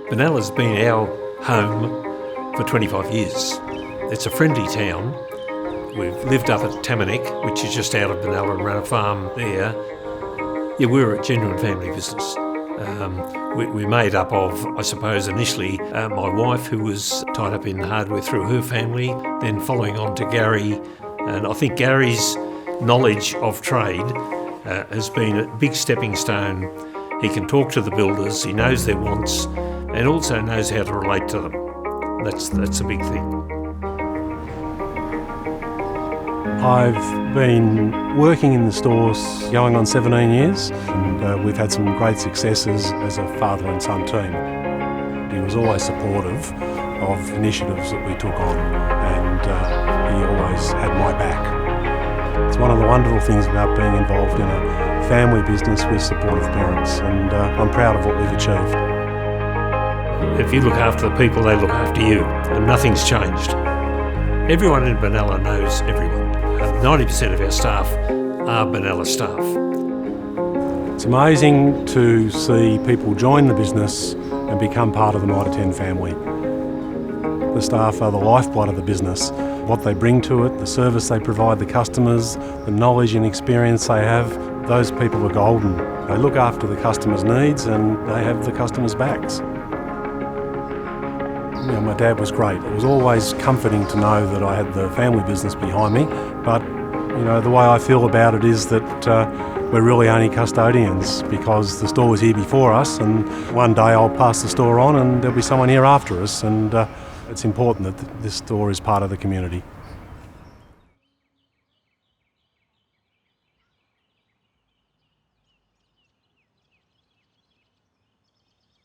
Benalla's been our home for 25 years. It's a friendly town. We've lived up at Tamanek, which is just out of Benalla, and run a farm there. Yeah, we're a genuine family business. We're made up of, I suppose, initially my wife, who was tied up in hardware through her family, then following on to Gary. And I think Gary's knowledge of trade has been a big stepping stone. He can talk to the builders, he knows their wants, and also knows how to relate to them. That's a big thing. I've been working in the stores going on 17 years, and we've had some great successes as a father and son team. He was always supportive of initiatives that we took on, and he always had my back. It's one of the wonderful things about being involved in a family business with supportive parents, and I'm proud of what we've achieved. If you look after the people, they look after you, and nothing's changed. Everyone in Benalla knows everyone. 90% of our staff are Benalla staff. It's amazing to see people join the business and become part of the Mitre 10 family. The staff are the lifeblood of the business. What they bring to it, the service they provide the customers, the knowledge and experience they have, those people are golden. They look after the customers' needs and they have the customers' backs. You know, my dad was great. It was always comforting to know that I had the family business behind me, but you know, the way I feel about it is that we're really only custodians because the store was here before us, and one day I'll pass the store on and there'll be someone here after us, and it's important that this store is part of the community.